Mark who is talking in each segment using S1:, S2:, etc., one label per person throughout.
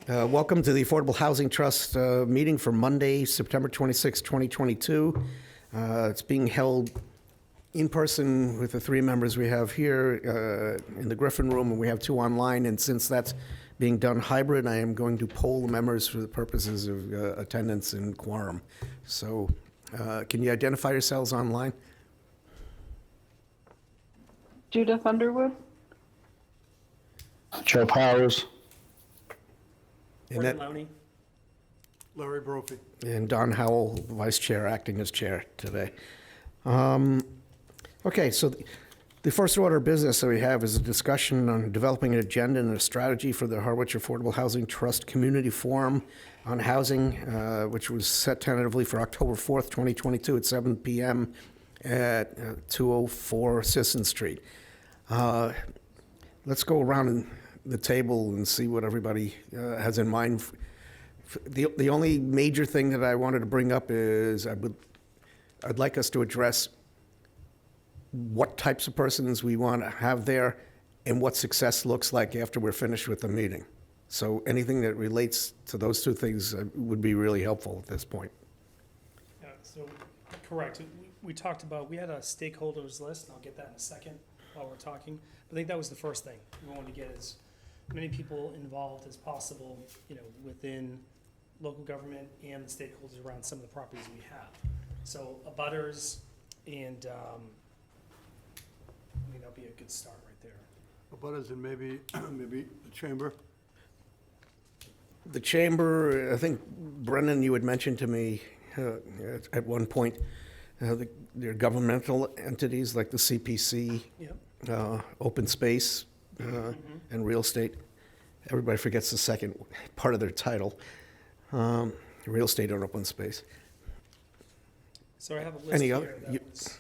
S1: Welcome to the Affordable Housing Trust meeting for Monday, September 26, 2022. It's being held in person with the three members we have here in the Griffin Room, and we have two online. And since that's being done hybrid, I am going to poll the members for the purposes of attendance and quorum. So can you identify yourselves online?
S2: Judith Underwood.
S3: Joe Powers.
S1: And,
S4: Lowney.
S5: Larry Brophy.
S1: and Don Howell, Vice Chair, acting as Chair today. Okay, so the first order of business that we have is a discussion on developing an agenda and a strategy for the Harwich Affordable Housing Trust Community Forum on Housing, which was set tentatively for October 4th, 2022 at 7 p.m. at 204 Sisson Street. Let's go around the table and see what everybody has in mind. The only major thing that I wanted to bring up is I'd like us to address what types of persons we want to have there and what success looks like after we're finished with the meeting. So anything that relates to those two things would be really helpful at this point.
S4: Yeah, so, correct. We talked about, we had a stakeholders list, and I'll get that in a second while we're talking. I think that was the first thing we wanted to get as many people involved as possible, within local government and the stakeholders around some of the properties we have. So abutters and, I think that'll be a good start right there.
S5: Abutters and maybe the chamber.
S1: The chamber, I think, Brendan, you had mentioned to me at one point, they're governmental entities like the CPC,
S4: Yep.
S1: open space, and real estate. Everybody forgets the second part of their title, real estate or open space.
S4: So I have a list
S1: Any
S4: here
S1: other-
S4: that was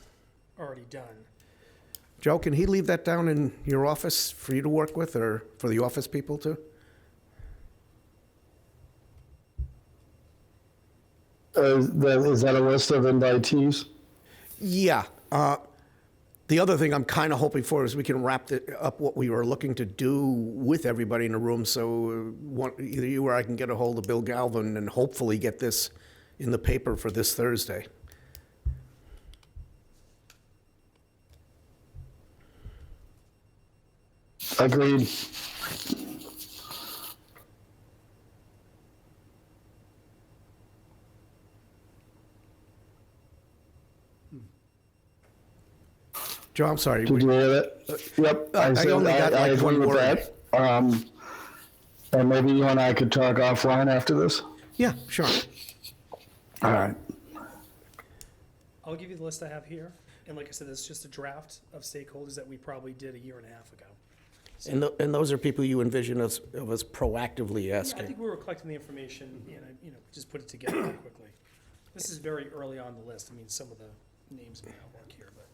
S4: already done.
S1: Joe, can he leave that down in your office for you to work with, or for the office people too?
S3: Is that a list of invitees?
S1: Yeah. The other thing I'm kind of hoping for is we can wrap up what we were looking to do with everybody in the room. So either you or I can get a hold of Bill Galvin and hopefully get this in the paper for this Thursday.
S3: Agreed.
S1: Joe, I'm sorry.
S3: Did you hear that? Yep.
S1: I
S3: said
S1: only got like
S3: agree
S1: one
S3: with
S1: word.
S3: that. And maybe you and I could talk offline after this?
S1: Yeah, sure.
S3: All right.
S4: I'll give you the list I have here. And like I said, it's just a draft of stakeholders that we probably did a year and a half ago.
S1: And those are people you envision of us proactively
S4: Yeah, I
S1: asking.
S4: think we were collecting the information and, just put it together very quickly. This is very early on the list. I mean, some of the names may not work here, but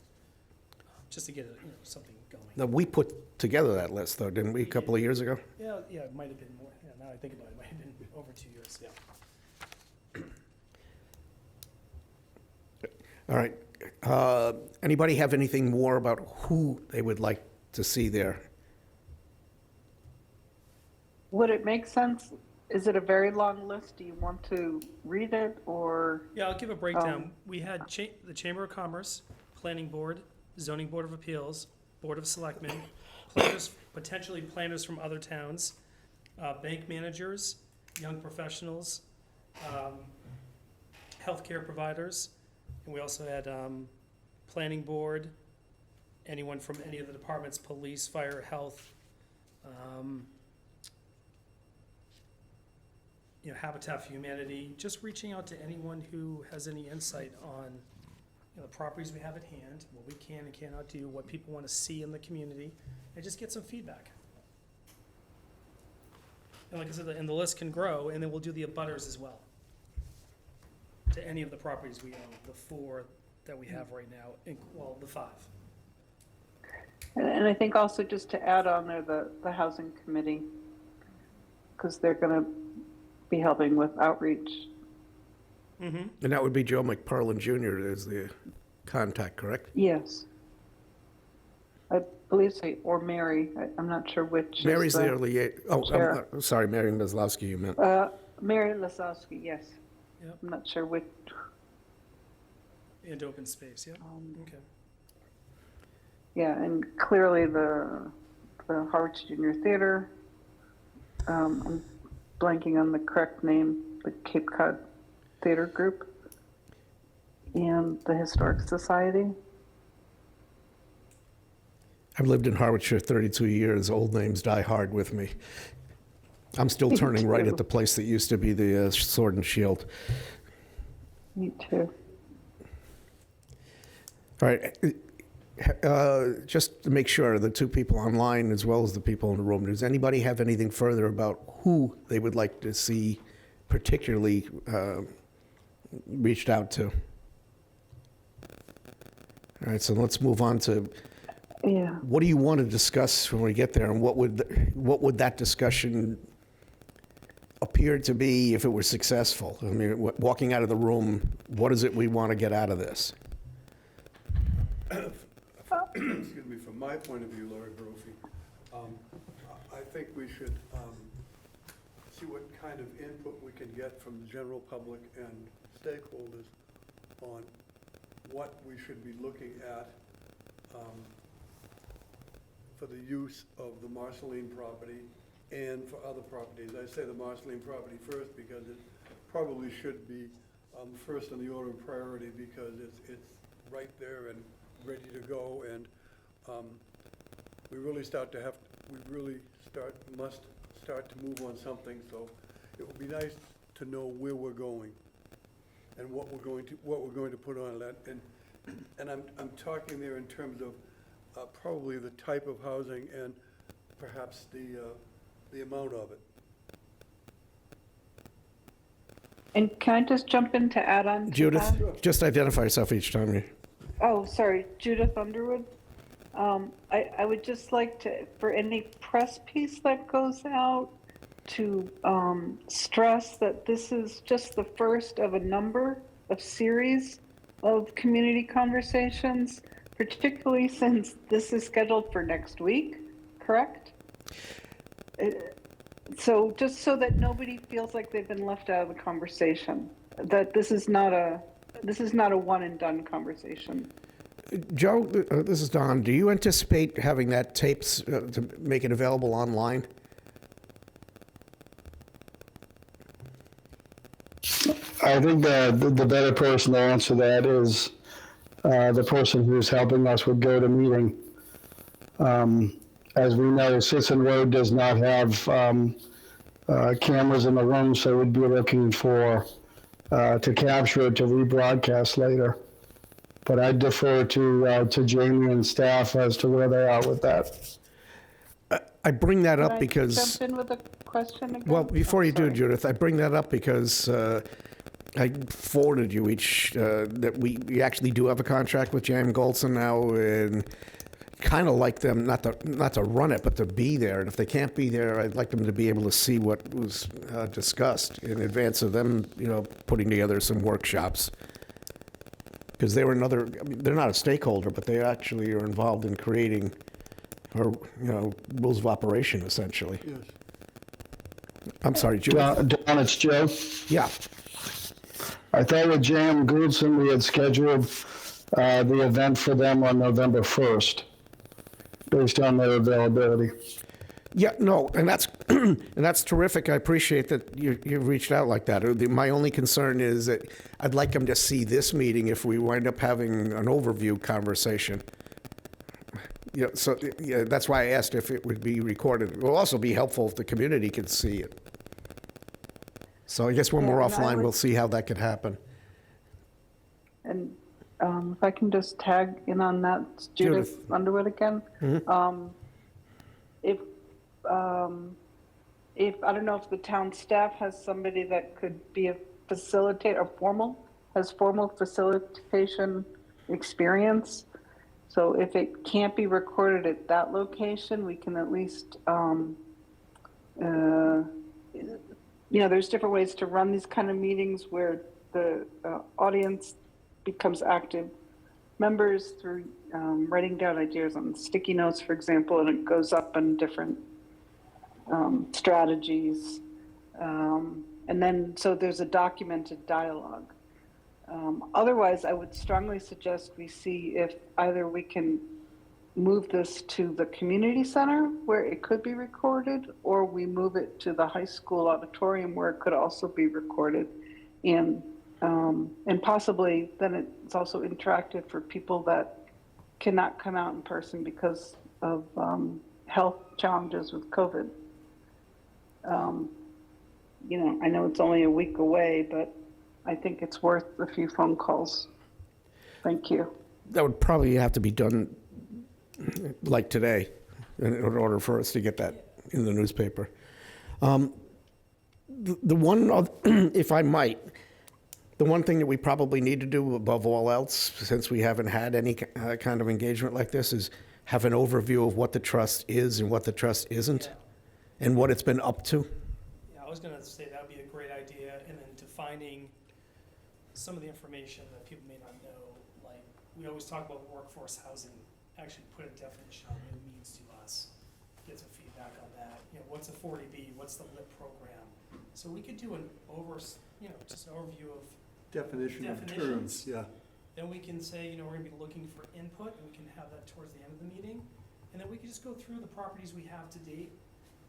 S4: just to get, something going.
S1: Now, we put together that list, though, didn't we, a couple of years ago?
S4: Yeah, it might have been more. Yeah, now I think about it, it might have been over 2 years, yeah.
S1: All right. Anybody have anything more about who they would like to see there?
S2: Would it make sense? Is it a very long list? Do you want to read it or?
S4: Yeah, I'll give a breakdown. We had the Chamber of Commerce, Planning Board, Zoning Board of Appeals, Board of Selectmen, planners, potentially planners from other towns, bank managers, young professionals, healthcare providers, and we also had Planning Board, anyone from any of the departments, police, fire, health, Habitat for Humanity, just reaching out to anyone who has any insight on the properties we have at hand, what we can and cannot do, what people want to see in the community, and just get some feedback. And like I said, and the list can grow, and then we'll do the abutters as well to any of the properties we own, the 4 that we have right now, the 5.
S2: And I think also just to add on there, the housing committee, because they're going to be helping with outreach.
S1: And that would be Joe McParlin Jr. as the contact, correct?
S2: Yes. I believe say, or Mary, I'm not sure which.
S1: Mary's
S2: is
S1: the
S2: chair.
S1: sorry, Mary Maslowski, you meant.
S2: Mary Lasowski, yes.
S4: Yep.
S2: I'm not sure which.
S4: And open space, yeah, okay.
S2: Yeah, and clearly the Harwich Junior Theater, I'm blanking on the correct name, the Cape Cod Theater Group, and the Historic Society.
S1: I've lived in Harwich for 32 years. Old names die hard with me. I'm still turning right at the place that used to be the Sword and Shield.
S2: Me too.
S1: All right. Just to make sure, the two people online as well as the people in the room, does anybody have anything further about who they would like to see particularly reached out to? All right, so let's move on to
S2: Yeah.
S1: what do you want to discuss when we get there, and what would that discussion appear to be if it were successful? I mean, walking out of the room, what is it we want to get out of this?
S5: Excuse me, from my point of view, Larry Brophy, I think we should see what kind of input we can get from the general public and stakeholders on what we should be looking at for the use of the Marceline property and for other properties. I say the Marceline property first because it probably should be first on the order of priority because it's right there and ready to go, and we really must start to move on something. So it would be nice to know where we're going and what we're going to put on that. And I'm talking there in terms of probably the type of housing and perhaps the amount of it.
S2: And can I just jump in to add on to
S1: Judith,
S2: that?
S1: just identify yourself each time.
S2: Oh, sorry, Judith Underwood. I would just like to, for any press piece that goes out, to stress that this is just the first of a number of series of community conversations, particularly since this is scheduled for next week, correct? So just so that nobody feels like they've been left out of the conversation, that this is not a one and done conversation.
S1: Joe, this is Don. Do you anticipate having that tapes to make it available online?
S3: I think the better person to answer that is the person who's helping us with GoToMeeting. As we know, Citizen Road does not have cameras in the room, so we'd be looking for to capture it to rebroadcast later. But I'd defer to Jamie and staff as to where they are with that.
S1: I bring that
S2: Can
S1: up
S2: I
S1: because,
S2: jump in with a question again?
S1: well, before
S2: Oh,
S1: you do,
S2: sorry.
S1: Judith, I bring that up because I forwarded you each that we actually do have a contract with J.M. Goldson now, and kind of like them not to run it, but to be there. And if they can't be there, I'd like them to be able to see what was discussed in advance of them, putting together some workshops. Because they were they're not a stakeholder, but they actually are involved in creating, rules of operation, essentially.
S5: Yes.
S1: I'm sorry, Judith.
S3: Don, it's Joe.
S1: Yeah.
S3: I thought with J.M. Goodson we had scheduled the event for them on November 1st, based on their availability.
S1: Yeah, no, and that's and that's terrific. I appreciate that you've reached out like that. My only concern is that I'd like them to see this meeting if we wind up having an overview conversation. So that's why I asked if it would be recorded. It will also be helpful if the community could see it. So I guess when we're
S2: Yeah, and I
S1: offline,
S2: would-
S1: we'll see how that could happen.
S2: And if I can just tag in on that, it's Judith
S1: Judith.
S2: Underwood again. If I don't know if the town staff has somebody that could be a facilitator, has formal facilitation experience. So if it can't be recorded at that location, we can at least, there's different ways to run these kind of meetings where the audience becomes active members through writing down ideas on sticky notes, for example, and it goes up in different strategies. And then, so there's a documented dialogue. Otherwise, I would strongly suggest we see if either we can move this to the community center where it could be recorded, or we move it to the high school auditorium where it could also be recorded. And possibly then it's also interactive for people that cannot come out in person because of health challenges with COVID. You know, I know it's only a week away, but I think it's worth a few phone calls. Thank you.
S1: That would probably have to be done like today in order for us to get that in the newspaper. The one, if I might, the one thing that we probably need to do above all else, since we haven't had any kind of engagement like this, is have an overview of what the trust is and what the trust isn't, and what it's been up to.
S4: Yeah, I was gonna say that would be a great idea, and then defining some of the information that people may not know. Like, we always talk about workforce housing, actually put a definition on what it means to us, get some feedback on that. You know, what's a 40B, what's the LIP program? So we could do an just an overview of
S5: Definition of
S4: definitions.
S5: terms, yeah.
S4: Then we can say, we're gonna be looking for input, and we can have that towards the end of the meeting. And then we can just go through the properties we have to date.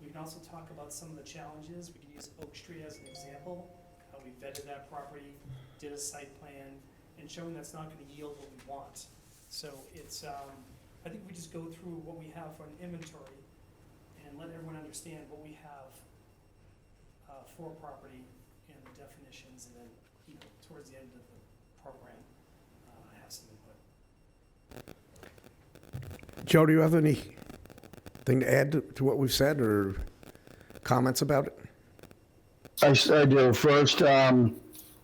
S4: We can also talk about some of the challenges. We can use Oak Street as an example, how we vetted that property, did a site plan, and showing that's not gonna yield what we want. So it's, I think we just go through what we have for an inventory and let everyone understand what we have for property and the definitions, and then, towards the end of the program, have some input.
S1: Joe, do you have anything to add to what we've said or comments about it?
S3: I do. First,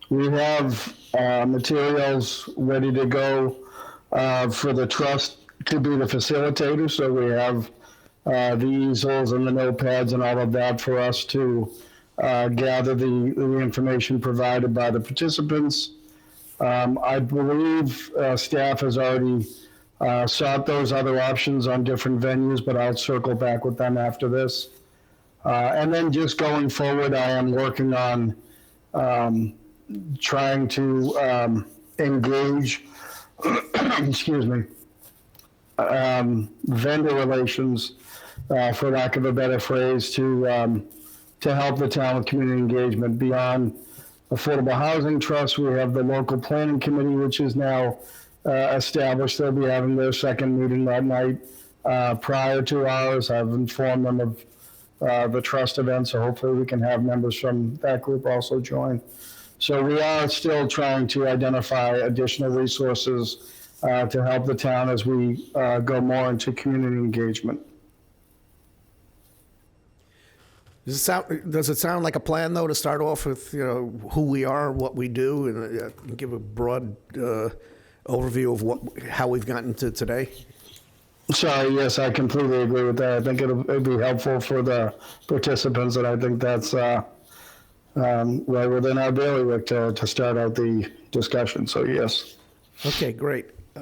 S3: we have materials ready to go for the trust to be the facilitator. So we have the easels and the notepads and all of that for us to gather the information provided by the participants. I believe staff has already sought those other options on different venues, but I'll circle back with them after this. And then just going forward, I am working on trying to engage, excuse me, vendor relations, for lack of a better phrase, to help the town with community engagement. Beyond Affordable Housing Trust, we have the local planning committee, which is now established. They'll be having their second meeting that night prior to ours. I've informed them of the trust event, so hopefully we can have members from that group also join. So we are still trying to identify additional resources to help the town as we go more into community engagement.
S1: Does it sound like a plan, though, to start off with, who we are, what we do, and give a broad overview of how we've gotten to today?
S3: Sorry, yes, I completely agree with that. I think it'll be helpful for the participants, and I think that's right within our bailiwick to start out the discussion, so yes.
S1: Okay, great. I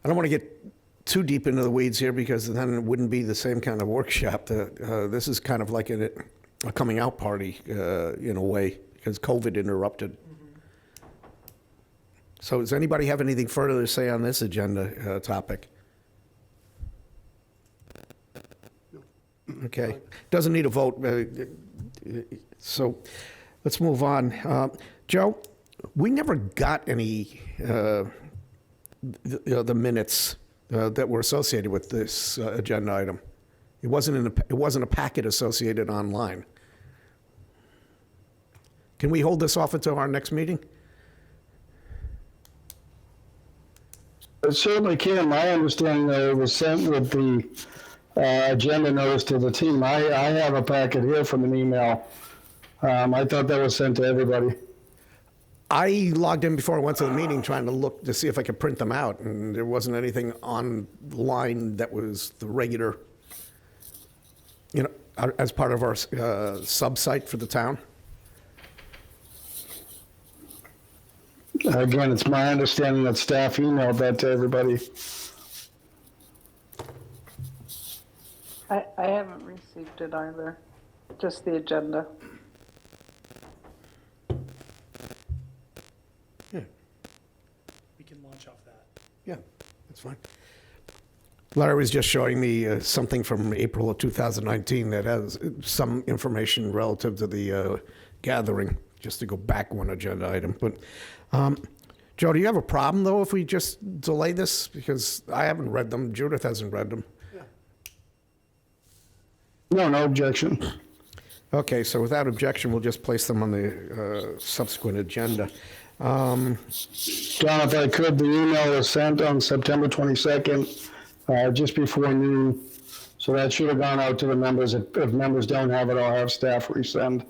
S1: don't want to get too deep into the weeds here, because then it wouldn't be the same kind of workshop. This is kind of like a coming out party in a way, because COVID interrupted. So does anybody have anything further to say on this agenda topic? Okay, doesn't need a vote. So let's move on. Joe, we never got any the minutes that were associated with this agenda item. It wasn't a packet associated online. Can we hold this off until our next meeting?
S3: It certainly can. My understanding that it was sent with the agenda notice to the team. I have a packet here from an email. I thought that was sent to everybody.
S1: I logged in before I went to the meeting trying to look to see if I could print them out, and there wasn't anything online that was the regular, as part of our sub-site for the town.
S3: Again, it's my understanding that staff emailed that to everybody
S2: I haven't received it either, just the agenda.
S1: Yeah,
S4: We can launch off that.
S1: yeah, that's fine. Larry was just showing me something from April of 2019 that has some information relative to the gathering, just to go back one agenda item. But, Joe, do you have a problem, though, if we just delay this? Because I haven't read them, Judith hasn't read them.
S3: No objection.
S1: Okay, so without objection, we'll just place them on the subsequent agenda.
S3: John, if I could, the email was sent on September 22nd, just before noon. So that should have gone out to the members. If members don't have it, I'll have staff resend.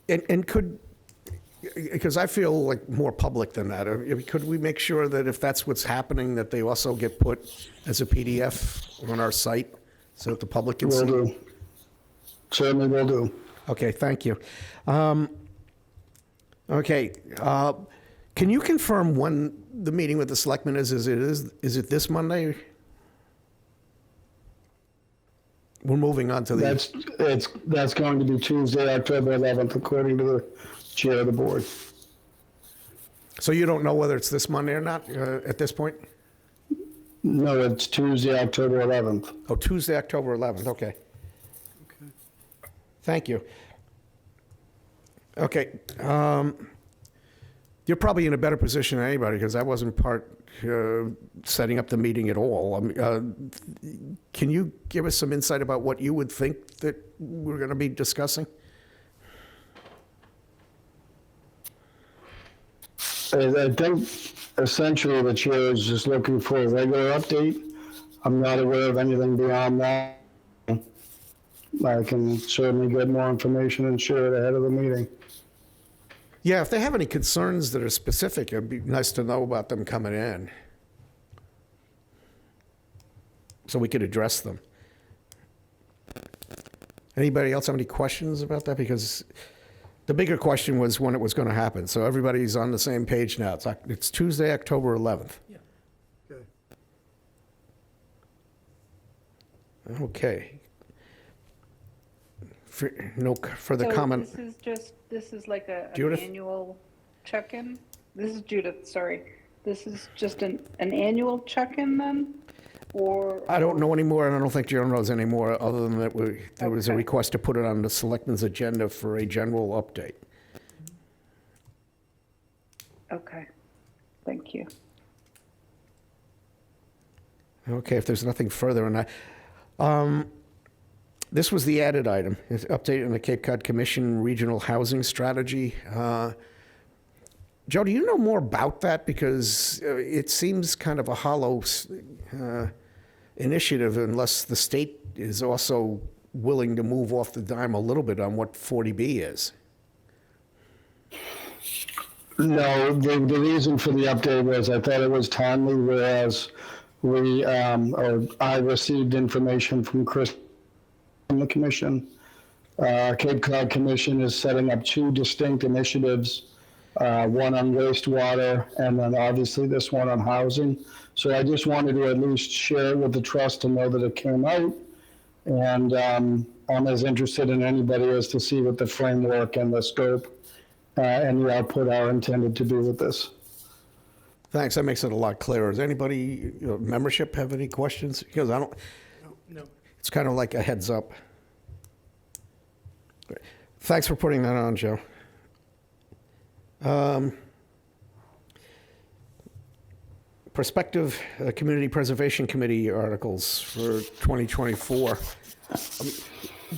S1: And could, because I feel like more public than that, could we make sure that if that's what's happening, that they also get put as a PDF on our site so that the public can
S3: Will
S1: see?
S3: do. Certainly will do.
S1: Okay, thank you. Okay, can you confirm when the meeting with the selectmen is? Is it this Monday? We're moving on to the.
S3: That's going to be Tuesday, October 11th, according to the chair of the board.
S1: So you don't know whether it's this Monday or not at this point?
S3: No, it's Tuesday, October 11th.
S1: Oh, Tuesday, October 11th, okay.
S5: Okay.
S1: Thank you. Okay, you're probably in a better position than anybody, because I wasn't setting up the meeting at all. Can you give us some insight about what you would think that we're going to be discussing?
S3: I think essentially the chair is just looking for a regular update. I'm not aware of anything beyond that. I can certainly get more information and share it ahead of the meeting.
S1: Yeah, if they have any concerns that are specific, it'd be nice to know about them coming in, so we could address them. Anybody else have any questions about that? Because the bigger question was when it was going to happen. So everybody's on the same page now. It's Tuesday, October 11th.
S4: Yeah.
S5: Okay.
S1: Okay. No further
S2: So
S1: comment.
S2: this is like an
S1: Judith?
S2: annual check-in? This is Judith, sorry. This is just an annual check-in then? Or?
S1: I don't know anymore, and I don't think Joe knows anymore, other than that there was a
S2: Okay.
S1: request to put it on the selectmen's agenda for a general update.
S2: Okay, thank you.
S1: Okay, if there's nothing further on that. This was the added item, it's update on the Cape Cod Commission Regional Housing Strategy. Joe, do you know more about that? Because it seems kind of a hollow initiative unless the state is also willing to move off the dime a little bit on what 40B is.
S3: No, the reason for the update was I thought it was timely, whereas I received information from Chris from the commission. Cape Cod Commission is setting up two distinct initiatives, one on wastewater and then obviously this one on housing. So I just wanted to at least share it with the trust to know that it came out. And I'm as interested in anybody as to see what the framework and the scope and the output are intended to do with this.
S1: Thanks, that makes it a lot clearer. Does anybody, membership, have any questions? Because I don't,
S4: No.
S1: it's kind of like a heads up. Great. Thanks for putting that on, Joe. Prospective Community Preservation Committee articles for 2024.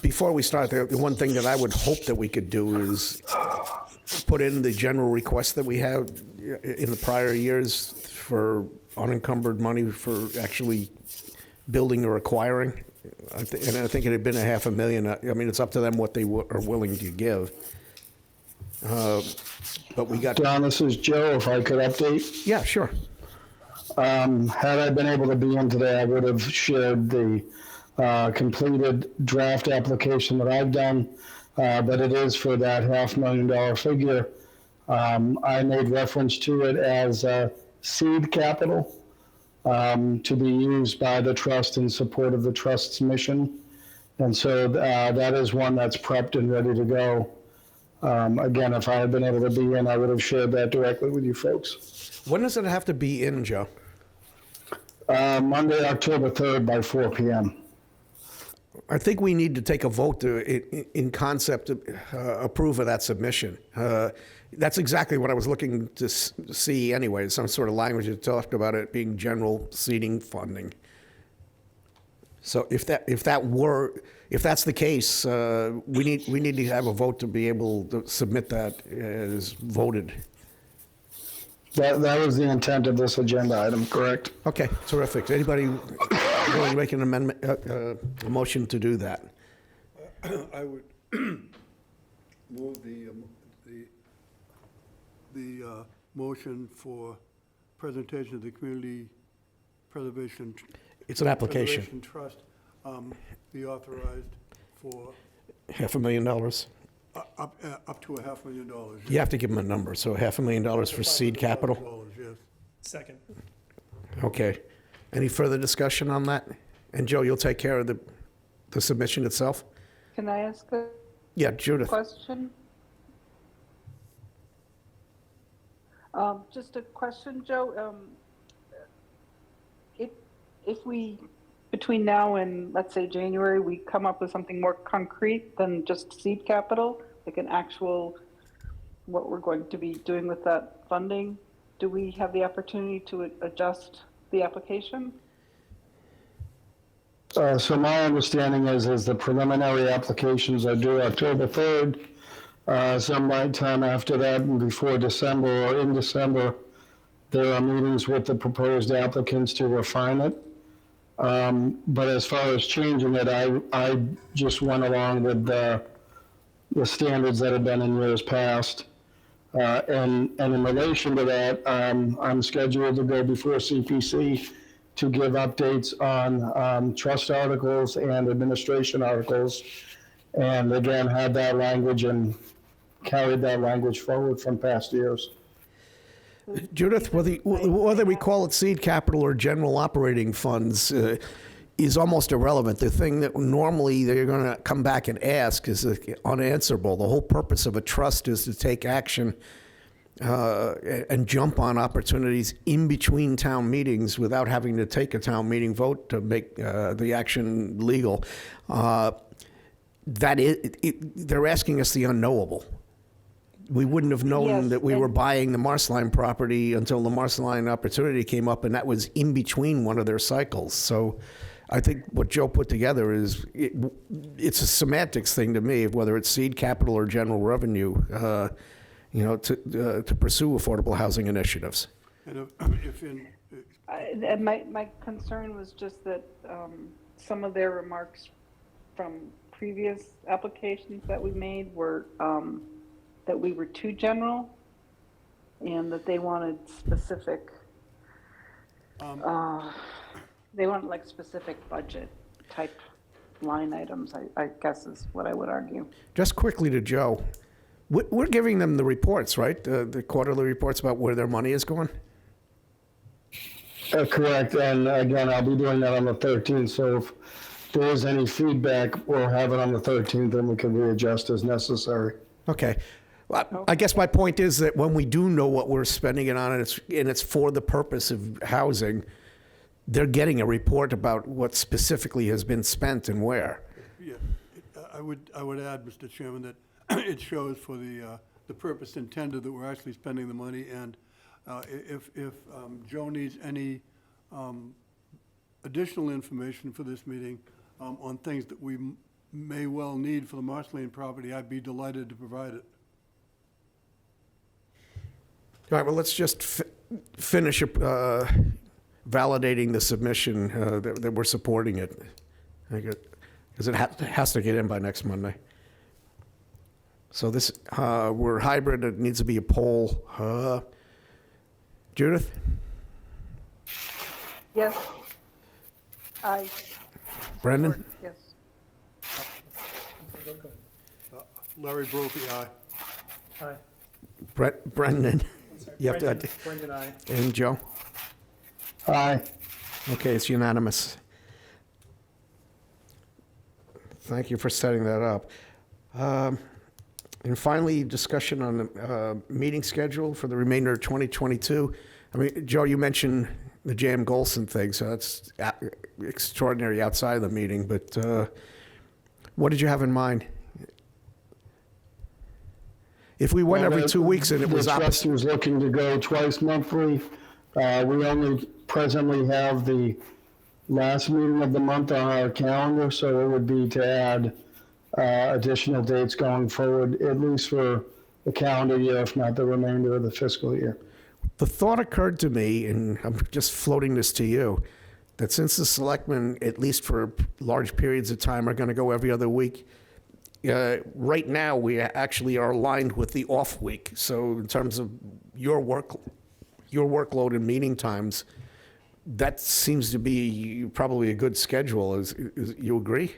S1: Before we start, the one thing that I would hope that we could do is put in the general request that we have in the prior years for unencumbered money for actually building or acquiring. And I think it had been $500,000. I mean, it's up to them what they are willing to give. But we got,
S3: John, this is Joe. If I could update.
S1: yeah, sure.
S3: Had I been able to be in today, I would have shared the completed draft application that I've done, but it is for that $500,000 figure. I made reference to it as seed capital, to be used by the trust in support of the trust's mission. And so that is one that's prepped and ready to go. Again, if I had been able to be in, I would have shared that directly with you folks.
S1: When does it have to be in, Joe?
S3: Monday, October 3rd by 4 p.m.
S1: I think we need to take a vote to, in concept, approve of that submission. That's exactly what I was looking to see anyway, some sort of language that talked about it being general seating funding. So if that's the case, we need to have a vote to be able to submit that as voted.
S3: That was the intent of this agenda item, correct?
S1: Okay, terrific. Anybody willing to make an amendment, a motion to do that?
S5: I would move the motion for presentation of the Community Preservation.
S1: It's an application.
S5: Preservation Trust be authorized for
S1: $500,000.
S5: up to $500,000.
S1: You have to give them a number, so $500,000 for seed capital?
S5: $500,000, yes.
S4: Second.
S1: Okay. Any further discussion on that? And Joe, you'll take care of the submission itself?
S2: Can I ask a
S1: Yeah, Judith.
S2: question? Just a question, Joe. If we, between now and, let's say, January, we come up with something more concrete than just seed capital, like an actual, what we're going to be doing with that funding, do we have the opportunity to adjust the application?
S3: So my understanding is the preliminary applications are due October 3rd. Sometime after that and before December or in December, there are meetings with the proposed applicants to refine it. But as far as changing it, I just went along with the standards that have been in years past. And in relation to that, I'm scheduled to go before CPC to give updates on trust articles and administration articles. And again, had that language and carried that language forward from past years.
S1: Judith, whether we call it seed capital or general operating funds is almost irrelevant. The thing that normally they're going to come back and ask is unanswerable. The whole purpose of a trust is to take action and jump on opportunities in between town meetings without having to take a town meeting vote to make the action legal. They're asking us the unknowable. We wouldn't have known
S2: Yes,
S1: that we were
S2: and-
S1: buying the Marsline property until the Marsline opportunity came up, and that was in between one of their cycles. So I think what Joe put together is, it's a semantics thing to me, whether it's seed capital or general revenue, to pursue affordable housing initiatives.
S5: And if in,
S2: And my concern was just that some of their remarks from previous applications that we made were that we were too general and that they wanted specific, they wanted like specific budget type line items, I guess is what I would argue.
S1: Just quickly to Joe, we're giving them the reports, right? The quarterly reports about where their money is going?
S3: Correct, and again, I'll be doing that on the 13th, so if there is any feedback, we'll have it on the 13th, and we can readjust as necessary.
S1: Okay. Well, I guess my point is that when we do know what we're spending it on, and it's for the purpose of housing, they're getting a report about what specifically has been spent and where.
S5: yeah, I would add, Mr. Chairman, that it shows for the purpose intended that we're actually spending the money, and if Joe needs any additional information for this meeting on things that we may well need for the Marsh Lane property, I'd be delighted to provide it.
S1: All right, well, let's just finish validating the submission that we're supporting it. Because it has to get in by next Monday. So this, we're hybrid, it needs to be a poll. Judith?
S2: Yes. Aye.
S1: Brendan?
S2: Yes.
S5: Larry Brophy, aye.
S4: Aye.
S1: Brendan?
S4: I'm sorry.
S1: You have to-
S4: Brendan, aye.
S1: And Joe?
S3: Aye.
S1: Okay, it's unanimous. Thank you for setting that up. And finally, discussion on the meeting schedule for the remainder of 2022. I mean, Joe, you mentioned the Jan Golson thing, so that's extraordinary outside of the meeting, but what did you have in mind? If we went every 2 weeks and it was
S3: The trust
S1: opposite,
S3: was looking to go twice monthly. We only presently have the last meeting of the month on our calendar, so it would be to add additional dates going forward, at least for the calendar year, if not the remainder of the fiscal year.
S1: the thought occurred to me, and I'm just floating this to you, that since the selectmen, at least for large periods of time, are going to go every other week, right now we actually are aligned with the off week. So in terms of your workload and meeting times, that seems to be probably a good schedule. Is you agree?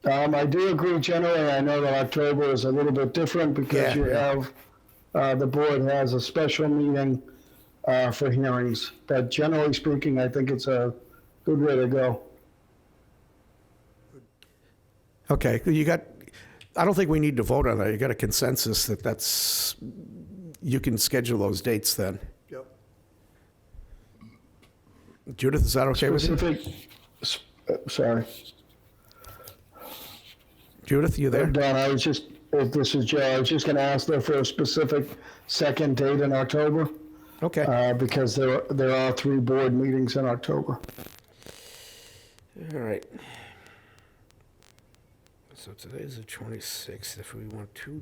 S3: I do agree generally. I know that October is a little bit different because you have, the board has a special meeting for hearings. But generally speaking, I think it's a good way to go.
S1: Okay, I don't think we need to vote on that. You got a consensus that you can schedule those dates then.
S5: Yep.
S1: Judith, is that okay with you?
S3: Sorry.
S1: Judith, you there?
S3: Don, this is Joe, I was just gonna ask there for a specific second date in October,
S1: Okay.
S3: because there are 3 board meetings in October.
S1: All right. So today's the 26th. If we want to.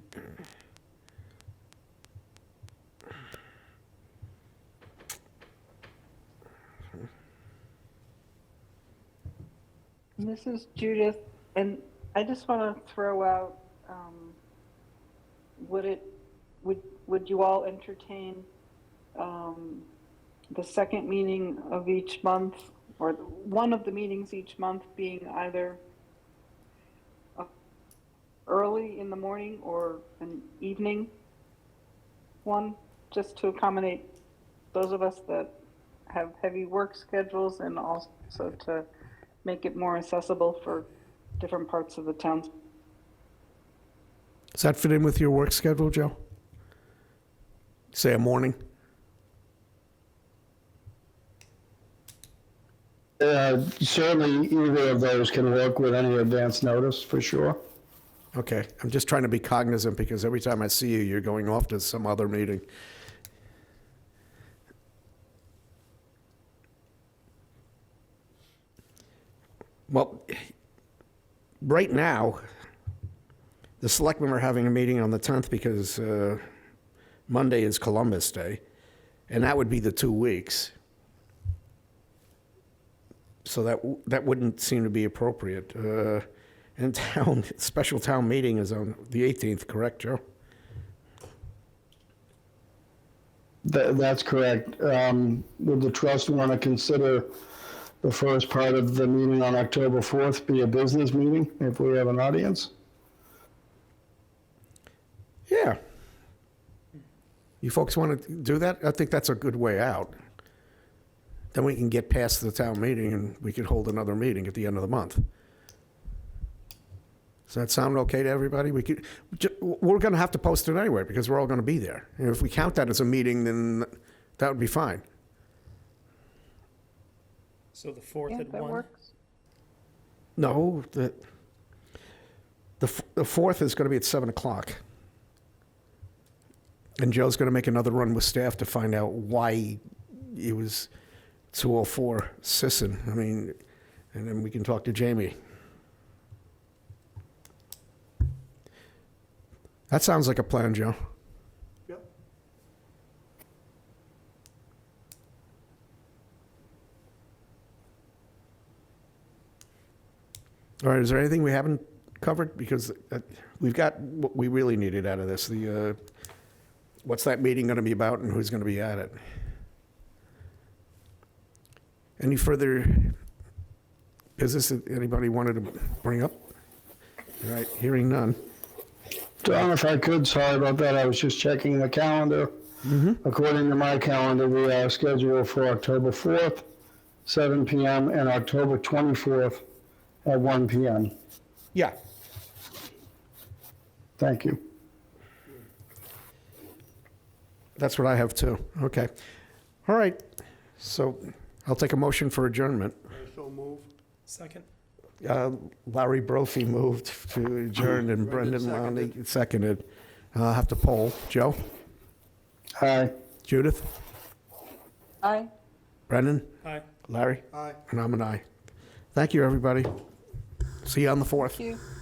S2: And this is Judith, and I just want to throw out, would you all entertain the second meeting of each month, or one of the meetings each month being either early in the morning or an evening one, just to accommodate those of us that have heavy work schedules, and also to make it more accessible for different parts of the town.
S1: Does that fit in with your work schedule, Joe? Say a morning?
S3: Certainly either of those can work with any advance notice, for sure.
S1: Okay. I'm just trying to be cognizant because every time I see you, you're going off to some other meeting. Well, right now, the selectmen are having a meeting on the 10th because Monday is Columbus Day, and that would be the 2 weeks. So that wouldn't seem to be appropriate. And special town meeting is on the 18th, correct, Joe?
S3: That's correct. Would the trust want to consider the first part of the meeting on October 4th be a business meeting if we have an audience?
S1: Yeah. You folks want to do that? I think that's a good way out. Then we can get past the town meeting and we could hold another meeting at the end of the month. Does that sound okay to everybody? We're going to have to post it anyway because we're all going to be there. And if we count that as a meeting, then that would be fine.
S4: So the 4th
S2: Yeah,
S4: at
S2: that
S4: 1?
S2: works.
S1: No, the 4th is going to be at 7 o'clock. And Joe's going to make another run with staff to find out why it was 204 Sisson. I mean, and then we can talk to Jamie. That sounds like a plan, Joe.
S5: Yep.
S1: All right, is there anything we haven't covered? Because we've got what we really needed out of this. What's that meeting going to be about and who's going to be at it? Any further business that anybody wanted to bring up? All right, hearing none.
S3: Don, if I could, sorry about that. I was just checking the calendar. According to my calendar, we are scheduled for October 4th, 7 PM, and October 24th at 1 PM.
S1: Yeah.
S3: Thank you.
S1: That's what I have too. Okay. All right. So I'll take a motion for adjournment.
S5: So move.
S4: Second?
S1: Larry Brophy moved to adjourn and Brendan
S5: Brendan
S1: Lowney seconded. I'll have to poll. Joe?
S3: Aye.
S1: Judith?
S2: Aye.
S1: Brendan?
S4: Aye.
S1: Larry?
S5: Aye.
S1: And I'm an aye. Thank you, everybody. See you on the 4th.
S2: Thank you.